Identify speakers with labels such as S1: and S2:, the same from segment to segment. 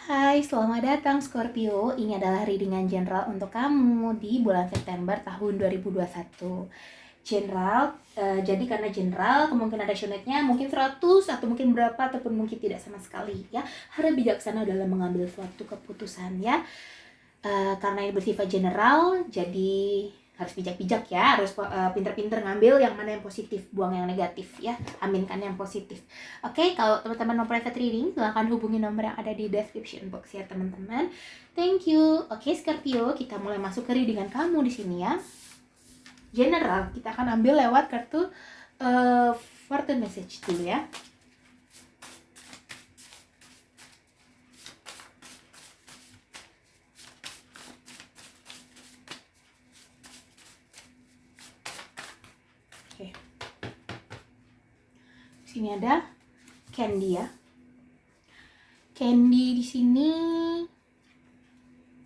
S1: Hai, selamat datang Scorpio. Ini adalah readingan general untuk kamu di bulan September tahun 2021. General, jadi karena general kemungkinan rasionalnya mungkin 100 atau mungkin berapa ataupun mungkin tidak sama sekali ya. Harap bijaksana dalam mengambil suatu keputusan ya. Karena ini bersifat general, jadi harus bijak-bijak ya, harus pinter-pinter ngambil yang mana yang positif, buang yang negatif ya, aminkan yang positif. Oke, kalau teman-teman mau private reading, silahkan hubungi nomor yang ada di description box ya teman-teman. Thank you. Oke Scorpio, kita mulai masuk ke readingan kamu di sini ya. General, kita akan ambil lewat kartu fortune message dulu ya. Oke. Sini ada Candy ya. Candy di sini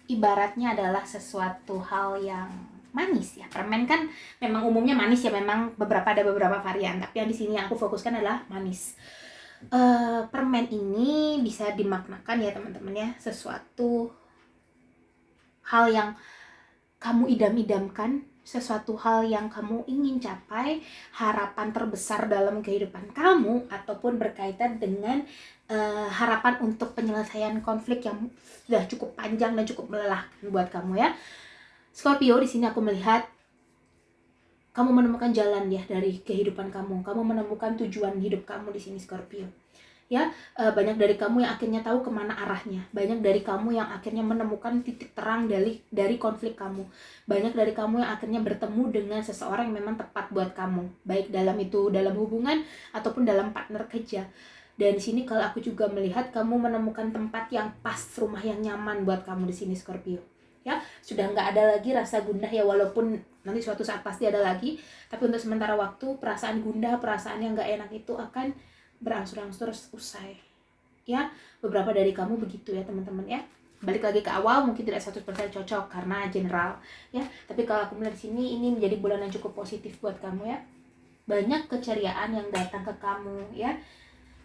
S1: ibaratnya adalah sesuatu hal yang manis ya. Permen kan memang umumnya manis ya, memang ada beberapa varian, tapi yang di sini aku fokuskan adalah manis. Permen ini bisa dimaknakan ya teman-teman ya, sesuatu hal yang kamu idam-idamkan, sesuatu hal yang kamu ingin capai, harapan terbesar dalam kehidupan kamu, ataupun berkaitan dengan harapan untuk penyelesaian konflik yang sudah cukup panjang dan cukup melelahkan buat kamu ya. Scorpio, di sini aku melihat kamu menemukan jalan ya dari kehidupan kamu. Kamu menemukan tujuan hidup kamu di sini Scorpio. Ya, banyak dari kamu yang akhirnya tahu kemana arahnya. Banyak dari kamu yang akhirnya menemukan titik terang dari konflik kamu. Banyak dari kamu yang akhirnya bertemu dengan seseorang yang memang tepat buat kamu, baik dalam hubungan ataupun dalam partner kerja. Dan di sini kalau aku juga melihat kamu menemukan tempat yang pas, rumah yang nyaman buat kamu di sini Scorpio. Ya, sudah nggak ada lagi rasa gundah ya, walaupun nanti suatu saat pasti ada lagi. Tapi untuk sementara waktu, perasaan gundah, perasaan yang nggak enak itu akan berangsur-angsur usai. Ya, beberapa dari kamu begitu ya teman-teman ya. Balik lagi ke awal, mungkin tidak 100% cocok karena general ya. Tapi kalau aku melihat di sini, ini menjadi bulan yang cukup positif buat kamu ya. Banyak keceriaan yang datang ke kamu ya.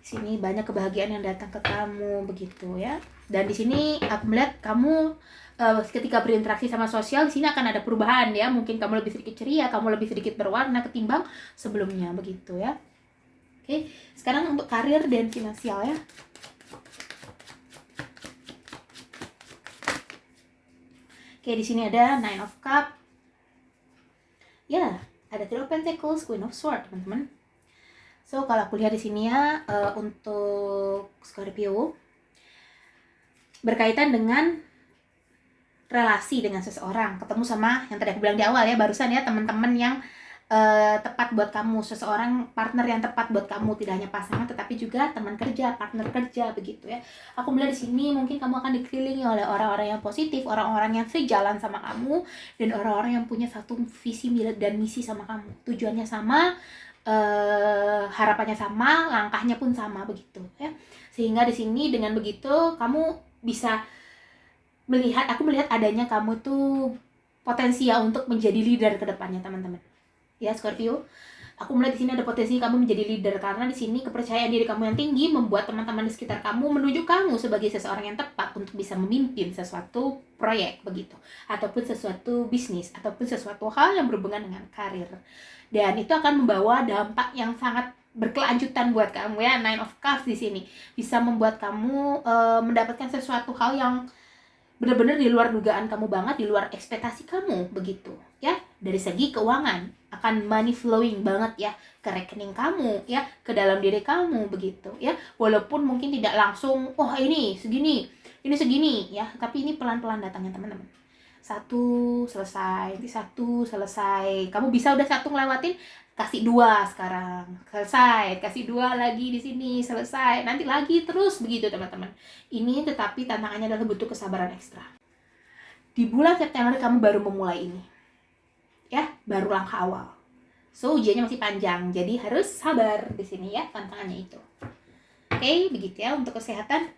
S1: Sini banyak kebahagiaan yang datang ke kamu begitu ya. Dan di sini aku melihat kamu ketika berinteraksi sama sosial, di sini akan ada perubahan ya. Mungkin kamu lebih sedikit ceria, kamu lebih sedikit berwarna ketimbang sebelumnya begitu ya. Oke, sekarang untuk karir dan finansial ya. Oke, di sini ada Nine of Cups. Ya, ada Three of Pentacles, Queen of Swords, teman-teman. So, kalau aku lihat di sini ya, untuk Scorpio berkaitan dengan relasi dengan seseorang, ketemu sama yang tadi aku bilang di awal ya, barusan ya, teman-teman yang tepat buat kamu, seseorang partner yang tepat buat kamu, tidak hanya pasangan tetapi juga teman kerja, partner kerja begitu ya. Aku melihat di sini mungkin kamu akan dikelilingi oleh orang-orang yang positif, orang-orang yang sejalan sama kamu, dan orang-orang yang punya satu visi dan misi sama kamu, tujuannya sama, harapannya sama, langkahnya pun sama begitu ya. Sehingga di sini dengan begitu kamu bisa aku melihat adanya kamu tuh potensial untuk menjadi leader ke depannya teman-teman. Ya Scorpio, aku melihat di sini ada potensi kamu menjadi leader karena di sini kepercayaan diri kamu yang tinggi membuat teman-teman di sekitar kamu menuju kamu sebagai seseorang yang tepat untuk bisa memimpin sesuatu proyek begitu, ataupun sesuatu bisnis, ataupun sesuatu hal yang berhubungan dengan karir. Dan itu akan membawa dampak yang sangat berkelanjutan buat kamu ya. Nine of Cups di sini bisa membuat kamu mendapatkan sesuatu hal yang benar-benar di luar dugaan kamu banget, di luar ekspektasi kamu begitu ya. Dari segi keuangan akan money flowing banget ya ke rekening kamu ya, ke dalam diri kamu begitu ya. Walaupun mungkin tidak langsung ini segini ya, tapi ini pelan-pelan datangnya teman-teman. Satu selesai, kamu bisa udah satu ngelewatin, kasih dua sekarang, selesai, kasih dua lagi di sini, selesai, nanti lagi, terus begitu teman-teman. Ini tetapi tantangannya adalah butuh kesabaran ekstra. Di bulan September kamu baru memulai ini ya, baru langkah awal. So ujiannya masih panjang, jadi harus sabar di sini ya, tantangannya itu. Oke, begitu ya untuk kesehatan.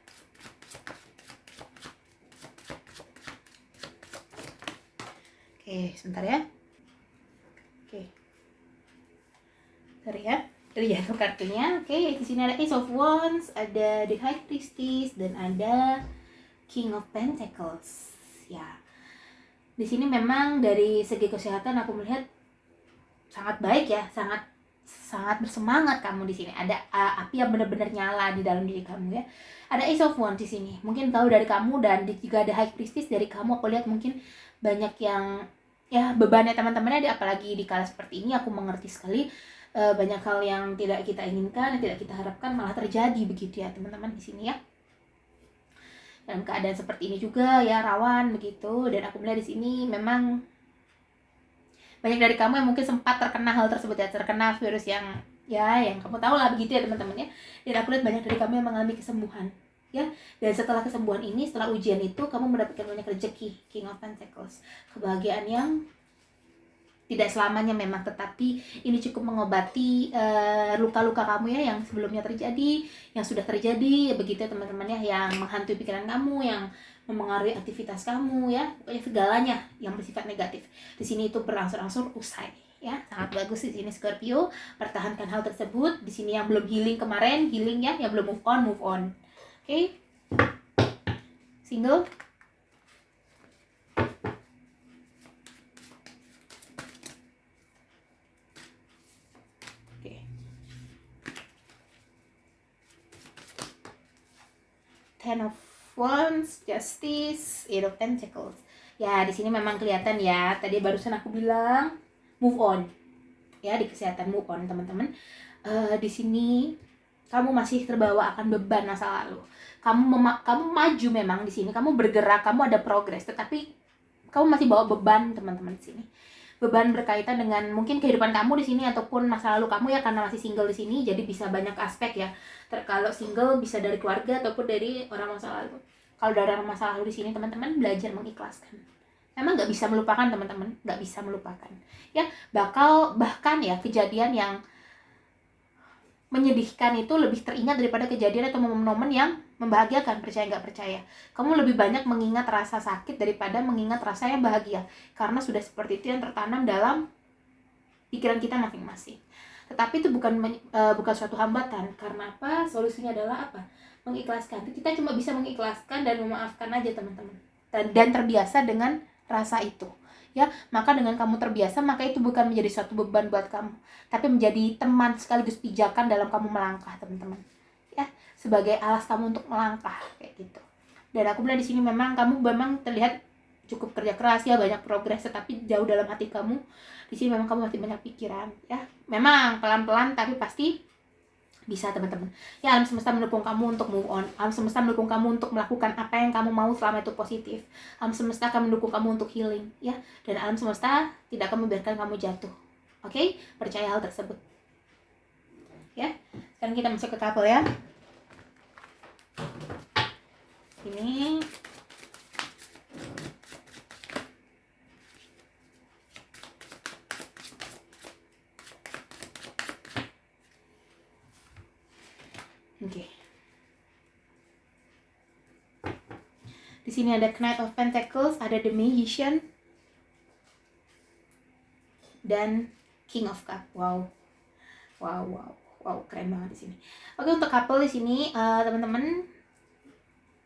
S1: Oke, sebentar ya. Oke. Bentar ya. Dari jatuh kartunya. Oke, di sini ada Ace of Wands, ada The High Priestess, dan ada King of Pentacles. Ya, di sini memang dari segi kesehatan aku melihat sangat baik ya, sangat bersemangat kamu di sini. Ada api yang benar-benar nyala di dalam diri kamu ya. Ada Ace of Wands di sini. Mungkin tahu dari kamu, dan juga ada High Priestess dari kamu. Aku lihat mungkin banyak yang ya bebannya teman-temannya, apalagi di kala seperti ini. Aku mengerti sekali banyak hal yang tidak kita inginkan, yang tidak kita harapkan malah terjadi begitu ya teman-teman di sini ya. Dalam keadaan seperti ini juga ya rawan begitu. Dan aku melihat di sini memang banyak dari kamu yang mungkin sempat terkena hal tersebut ya, terkena virus yang kamu tahu lah begitu ya teman-teman ya. Dan aku lihat banyak dari kamu yang mengalami kesembuhan ya. Dan setelah kesembuhan ini, setelah ujian itu, kamu mendapatkan banyak rezeki, King of Pentacles, kebahagiaan yang tidak selamanya memang, tetapi ini cukup mengobati luka-luka kamu ya, yang sebelumnya terjadi, yang sudah terjadi begitu ya teman-teman ya, yang menghantui pikiran kamu, yang memengaruhi aktivitas kamu ya, pokoknya segalanya yang bersifat negatif. Di sini itu berangsur-angsur usai ya, sangat bagus di sini Scorpio. Pertahankan hal tersebut. Di sini yang belum healing kemarin, healing ya, yang belum move on. Oke. Single. Oke. Ten of Wands, Justice, Eight of Pentacles. Ya, di sini memang kelihatan ya. Tadi barusan aku bilang move on. Ya, di kesehatan move on, teman-teman. Di sini kamu masih terbawa akan beban masa lalu. Kamu maju memang di sini. Kamu bergerak, kamu ada progres, tetapi kamu masih bawa beban, teman-teman di sini. Beban berkaitan dengan mungkin kehidupan kamu di sini ataupun masa lalu kamu ya, karena masih single di sini. Jadi bisa banyak aspek ya. Kalau single bisa dari keluarga ataupun dari orang masa lalu. Kalau dari orang masa lalu di sini, teman-teman belajar mengikhlaskan. Memang nggak bisa melupakan, teman-teman, nggak bisa melupakan. Ya, bahkan ya kejadian yang menyedihkan itu lebih teringat daripada kejadian atau momen-momen yang membahagiakan. Percaya nggak percaya, kamu lebih banyak mengingat rasa sakit daripada mengingat rasa yang bahagia, karena sudah seperti itu yang tertanam dalam pikiran kita masing-masing. Tetapi itu bukan suatu hambatan. Karena apa? Solusinya adalah apa? Mengikhlaskan. Kita cuma bisa mengikhlaskan dan memaafkan aja, teman-teman, dan terbiasa dengan rasa itu ya. Maka dengan kamu terbiasa, maka itu bukan menjadi suatu beban buat kamu, tapi menjadi teman sekaligus pijakan dalam kamu melangkah, teman-teman ya, sebagai alas kamu untuk melangkah kayak gitu. Dan aku bilang di sini memang kamu terlihat cukup kerja keras ya, banyak progres, tetapi jauh dalam hati kamu di sini memang kamu masih banyak pikiran ya. Memang pelan-pelan tapi pasti bisa, teman-teman ya. Alam semesta mendukung kamu untuk move on. Alam semesta mendukung kamu untuk melakukan apa yang kamu mau selama itu positif. Alam semesta akan mendukung kamu untuk healing ya. Dan alam semesta tidak akan membiarkan kamu jatuh. Oke? Percaya hal tersebut ya. Sekarang kita masuk ke couple ya. Ini oke. Di sini ada Knight of Pentacles, ada The Magician, dan King of Cup. Wow, keren banget di sini. Oke, untuk couple di sini, teman-teman,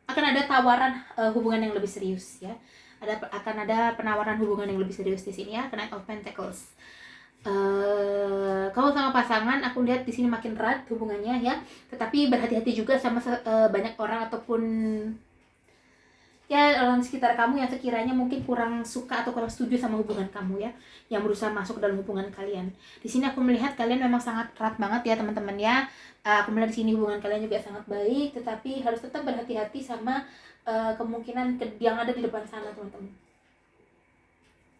S1: akan ada tawaran hubungan yang lebih serius ya. Akan ada penawaran hubungan yang lebih serius di sini ya, Knight of Pentacles. Kamu sama pasangan, aku lihat di sini makin erat hubungannya ya. Tetapi berhati-hati juga sama banyak orang ataupun ya orang sekitar kamu yang sekiranya mungkin kurang suka atau kurang setuju sama hubungan kamu ya, yang berusaha masuk dalam hubungan kalian. Di sini aku melihat kalian memang sangat erat banget ya, teman-teman ya. Aku melihat di sini hubungan kalian juga sangat baik, tetapi harus tetap berhati-hati sama kemungkinan yang ada di depan sana, teman-teman.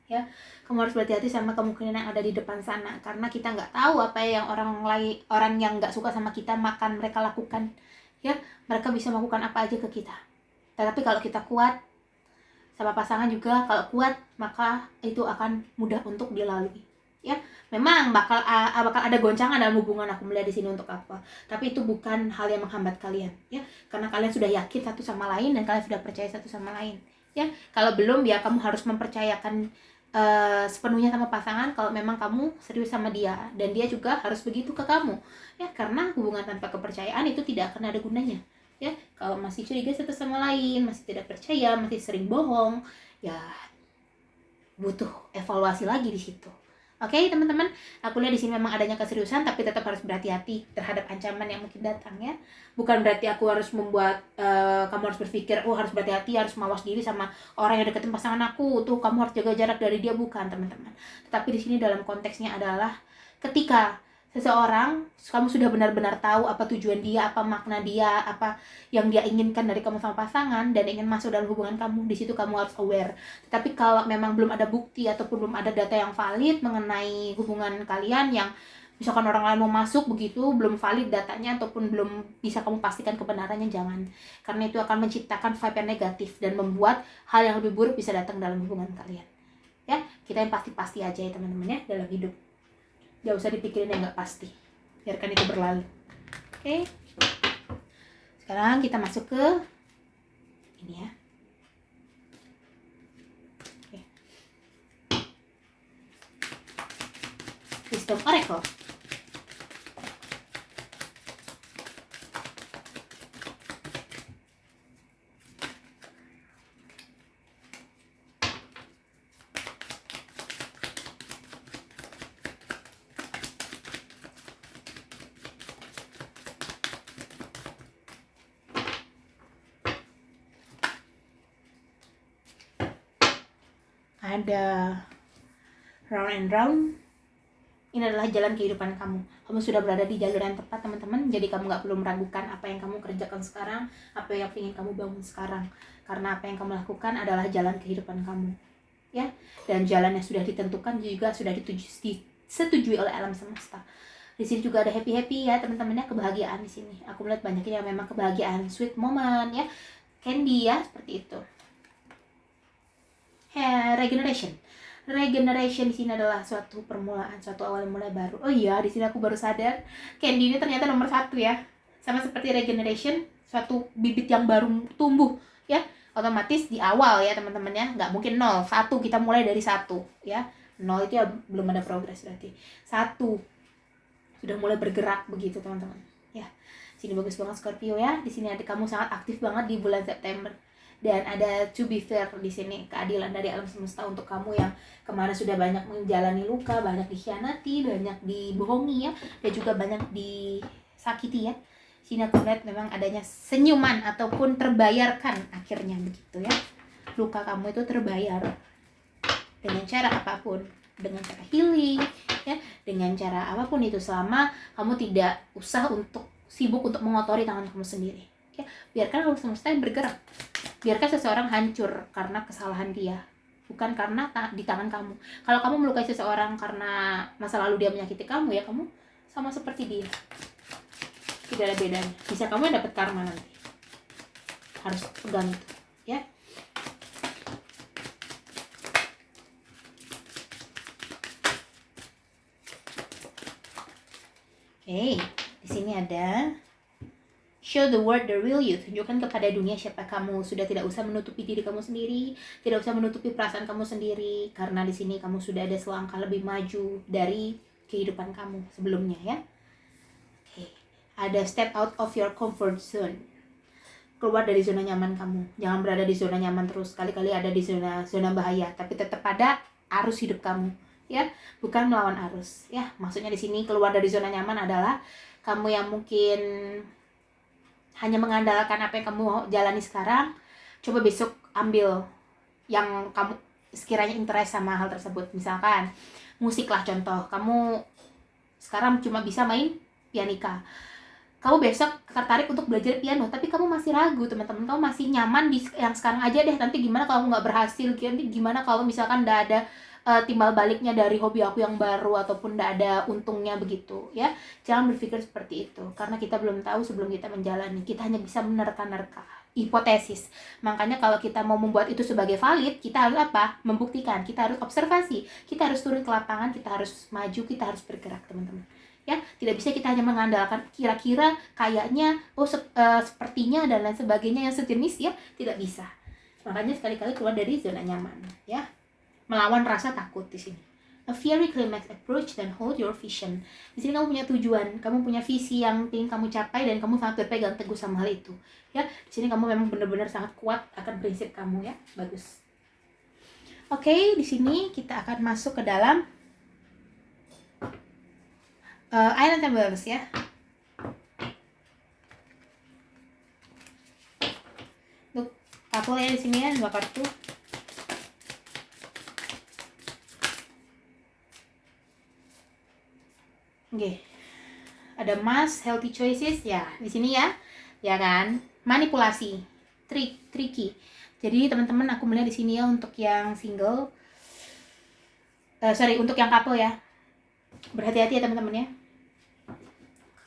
S1: Ya, kamu harus berhati-hati sama kemungkinan yang ada di depan sana, karena kita nggak tahu apa yang orang yang nggak suka sama kita mereka lakukan ya. Mereka bisa melakukan apa aja ke kita, tetapi kalau kita kuat sama pasangan juga, kalau kuat maka itu akan mudah untuk dilalui ya. Memang bakal ada goncangan dalam hubungan, aku melihat di sini untuk apa, tapi itu bukan hal yang menghambat kalian ya, karena kalian sudah yakin satu sama lain dan kalian sudah percaya satu sama lain ya. Kalau belum ya, kamu harus mempercayakan sepenuhnya sama pasangan kalau memang kamu serius sama dia, dan dia juga harus begitu ke kamu ya, karena hubungan tanpa kepercayaan itu tidak akan ada gunanya Ya, kalau masih curiga satu sama lain, masih tidak percaya, masih sering bohong, ya butuh evaluasi lagi di situ. Oke, teman-teman, aku lihat di sini memang adanya keseriusan, tapi tetap harus berhati-hati terhadap ancaman yang mungkin datang ya. Bukan berarti aku harus membuat kamu harus berpikir, oh harus berhati-hati, harus mawas diri sama orang yang deketin pasangan aku, tuh kamu harus jaga jarak dari dia, bukan teman-teman. Tetapi di sini dalam konteksnya adalah ketika seseorang kamu sudah benar-benar tahu apa tujuan dia, apa makna dia, apa yang dia inginkan dari kamu sama pasangan dan ingin masuk dalam hubungan kamu, di situ kamu harus aware. Tapi kalau memang belum ada bukti ataupun belum ada data yang valid mengenai hubungan kalian, yang misalkan orang lain mau masuk begitu, belum valid datanya ataupun belum bisa kamu pastikan kebenarannya, jangan. Karena itu akan menciptakan vibe yang negatif dan membuat hal yang lebih buruk bisa datang dalam hubungan kalian. Ya, kita yang pasti-pasti aja ya teman-teman ya dalam hidup. Gak usah dipikirin yang gak pasti, biarkan itu berlalu. Oke, sekarang kita masuk ke ini ya. Oke. Wisdom Oracle. Ada round and round. Ini adalah jalan kehidupan kamu. Kamu sudah berada di jalur yang tepat teman-teman. Jadi kamu gak perlu meragukan apa yang kamu kerjakan sekarang, apa yang ingin kamu bangun sekarang. Karena apa yang kamu lakukan adalah jalan kehidupan kamu, ya. Dan jalan yang sudah ditentukan juga sudah disetujui oleh alam semesta. Di sini juga ada happy ya teman-teman ya, kebahagiaan di sini. Aku melihat banyaknya yang memang kebahagiaan, sweet moment ya, candy ya, seperti itu. Regeneration di sini adalah suatu permulaan, suatu awal mulai baru. Oh iya, di sini aku baru sadar, candy ini ternyata nomor 1 ya. Sama seperti regeneration, suatu bibit yang baru tumbuh ya. Otomatis di awal ya teman-teman ya, nggak mungkin 0, 1 kita mulai dari 1 ya. 0 itu ya belum ada progres berarti. 1 sudah mulai bergerak begitu teman-teman. Ya, sini bagus banget Scorpio ya. Di sini ada kamu sangat aktif banget di bulan September. Dan ada to be fair di sini, keadilan dari alam semesta untuk kamu yang kemarin sudah banyak menjalani luka, banyak dikhianati, banyak dibohongi ya, dan juga banyak disakiti ya. Sini aku lihat memang adanya senyuman ataupun terbayarkan akhirnya begitu ya. Luka kamu itu terbayar dengan cara apapun, dengan cara healing ya, dengan cara apapun itu, selama kamu tidak usah untuk sibuk untuk mengotori tangan kamu sendiri ya. Biarkan alam semesta yang bergerak. Biarkan seseorang hancur karena kesalahan dia, bukan karena di tangan kamu. Kalau kamu melukai seseorang karena masa lalu dia menyakiti kamu, ya kamu sama seperti dia. Tidak ada bedanya. Bisa kamu yang dapat karma nanti. Harus pegang itu, ya. Oke, di sini ada show the world the real you. Tunjukkan kepada dunia siapa kamu. Sudah tidak usah menutupi diri kamu sendiri, tidak usah menutupi perasaan kamu sendiri, karena di sini kamu sudah ada selangkah lebih maju dari kehidupan kamu sebelumnya ya. Oke. Ada step out of your comfort zone. Keluar dari zona nyaman kamu. Jangan berada di zona nyaman terus. Kali-kali ada di zona bahaya, tapi tetap pada arus hidup kamu ya, bukan melawan arus ya. Maksudnya di sini keluar dari zona nyaman adalah kamu yang mungkin hanya mengandalkan apa yang kamu jalani sekarang, coba besok ambil yang kamu sekiranya interest sama hal tersebut. Misalkan musik lah contoh, kamu sekarang cuma bisa main pianika, kamu besok tertarik untuk belajar piano, tapi kamu masih ragu teman-teman, kamu masih nyaman di yang sekarang aja deh, nanti gimana kalau nggak berhasil, nanti gimana kalau misalkan nggak ada timbal baliknya dari hobi aku yang baru, ataupun tidak ada untungnya begitu ya. Jangan berpikir seperti itu, karena kita belum tahu sebelum kita menjalani. Kita hanya bisa menerka-nerka, hipotesis. Makanya kalau kita mau membuat itu sebagai valid, kita harus apa? Membuktikan. Kita harus observasi, kita harus turun ke lapangan, kita harus maju, kita harus bergerak teman-teman ya. Tidak bisa kita hanya mengandalkan kira-kira, kayaknya, sepertinya dan lain sebagainya yang sejenis ya. Tidak bisa. Makanya sekali-kali keluar dari zona nyaman ya, melawan rasa takut di sini. a fiery climax approach dan hold your vision. Di sini kamu punya tujuan, kamu punya visi yang ingin kamu capai dan kamu sangat berpegang teguh sama hal itu. Ya, di sini kamu memang benar-benar sangat kuat akan prinsip kamu ya. Bagus. Oke, di sini kita akan masuk ke dalam Island Tables ya. Untuk couple ya di sini ya, 2 kartu. Oke. Ada Mas, healthy choices ya. Di sini ya. Ya kan? Manipulasi. Tricky. Jadi teman-teman aku melihat di sini ya untuk yang single. Untuk yang couple ya. Berhati-hati ya teman-teman ya.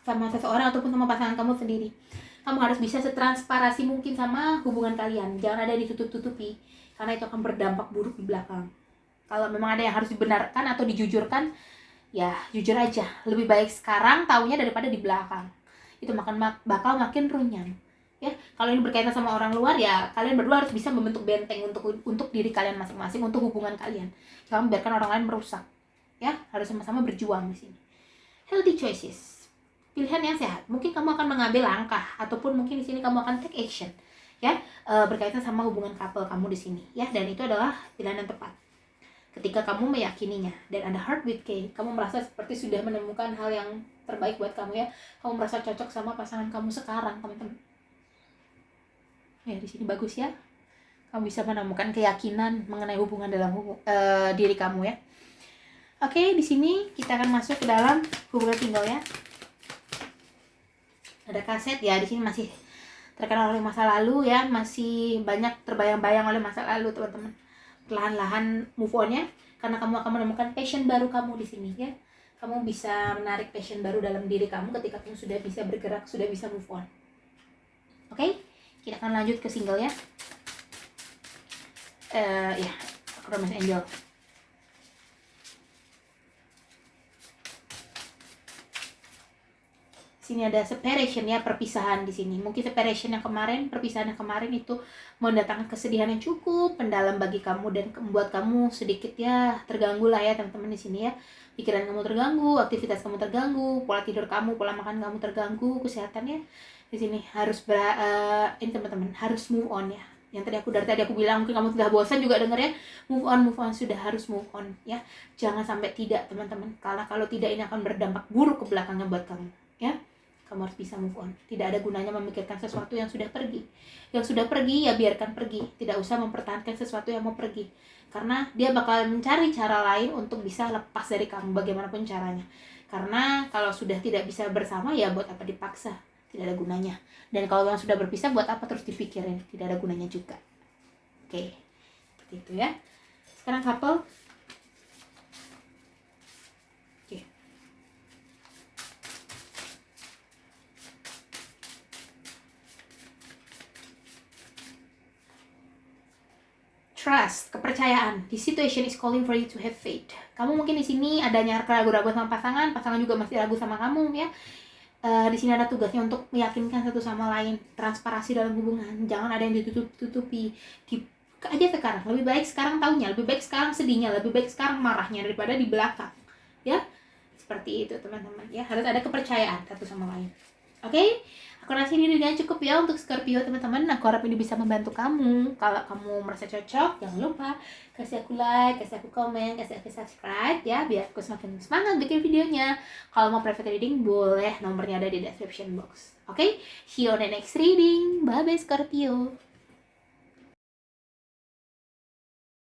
S1: Sama seseorang ataupun sama pasangan kamu sendiri. Kamu harus bisa setransparasi mungkin sama hubungan kalian. Jangan ada ditutup-tutupi. Karena itu akan berdampak buruk di belakang. Kalau memang ada yang harus dibenarkan atau dijujurkan, ya jujur aja, lebih baik sekarang taunya daripada di belakang. Itu bakal makin runyam ya. Kalau ini berkaitan sama orang luar, ya kalian berdua harus bisa membentuk benteng untuk diri kalian masing-masing, untuk hubungan kalian. Jangan biarkan orang lain merusak ya. Harus sama-sama berjuang di sini. Healthy choices, pilihan yang sehat. Mungkin kamu akan mengambil langkah ataupun mungkin di sini kamu akan take action ya, berkaitan sama hubungan couple kamu di sini ya, dan itu adalah pilihan yang tepat. Ketika kamu meyakininya dan ada heart with K, kamu merasa seperti sudah menemukan hal yang terbaik buat kamu ya. Kamu merasa cocok sama pasangan kamu sekarang, teman-teman. Ya, di sini bagus ya. Kamu bisa menemukan keyakinan mengenai hubungan dalam diri kamu ya. Oke, di sini kita akan masuk ke dalam hubungan single ya. Ada kaset ya, di sini masih terkenal oleh masa lalu ya, masih banyak terbayang-bayang oleh masa lalu, teman-teman. Perlahan-lahan move on ya, karena kamu akan menemukan passion baru kamu di sini ya. Kamu bisa menarik passion baru dalam diri kamu ketika kamu sudah bisa bergerak, sudah bisa move on. Oke, kita akan lanjut ke single ya. Ya, Romance Angel. Sini ada separation ya, perpisahan di sini. Mungkin separation yang kemarin, perpisahan yang kemarin itu mendatangkan kesedihan yang cukup mendalam bagi kamu dan membuat kamu sedikit ya terganggu lah ya teman-teman di sini ya. Pikiran kamu terganggu, aktivitas kamu terganggu, pola tidur kamu, pola makan kamu terganggu, kesehatannya di sini harus ini teman-teman harus move on ya. Yang dari tadi aku bilang, mungkin kamu sudah bosan juga denger ya. Move on, sudah harus move on ya. Jangan sampai tidak teman-teman. Karena kalau tidak ini akan berdampak buruk ke belakangnya buat kamu ya. Kamu harus bisa move on. Tidak ada gunanya memikirkan sesuatu yang sudah pergi. Yang sudah pergi ya biarkan pergi. Tidak usah mempertahankan sesuatu yang mau pergi. Karena dia bakal mencari cara lain untuk bisa lepas dari kamu bagaimanapun caranya. Karena kalau sudah tidak bisa bersama ya buat apa dipaksa. Tidak ada gunanya. Dan kalau yang sudah berpisah buat apa terus dipikirin. Tidak ada gunanya juga. Oke. Seperti itu ya. Sekarang couple. Trust, kepercayaan. The situation is calling for you to have faith. Kamu mungkin di sini adanya ragu-ragu sama pasangan juga masih ragu sama kamu ya. Di sini ada tugasnya untuk meyakinkan satu sama lain, transparansi dalam hubungan. Jangan ada yang ditutup-tutupi. Aja sekarang, lebih baik sekarang taunya, lebih baik sekarang sedihnya, lebih baik sekarang marahnya daripada di belakang. Ya, seperti itu teman-teman ya. Harus ada kepercayaan satu sama lain. Oke? Aku rasa ini dengan cukup ya untuk Scorpio teman-teman. Aku harap ini bisa membantu kamu. Kalau kamu merasa cocok, jangan lupa kasih aku like, kasih aku komen, kasih aku subscribe ya, biar aku semakin semangat bikin videonya. Kalau mau private reading boleh, nomornya ada di description box. Oke? See you on the next reading. Bye bye Scorpio.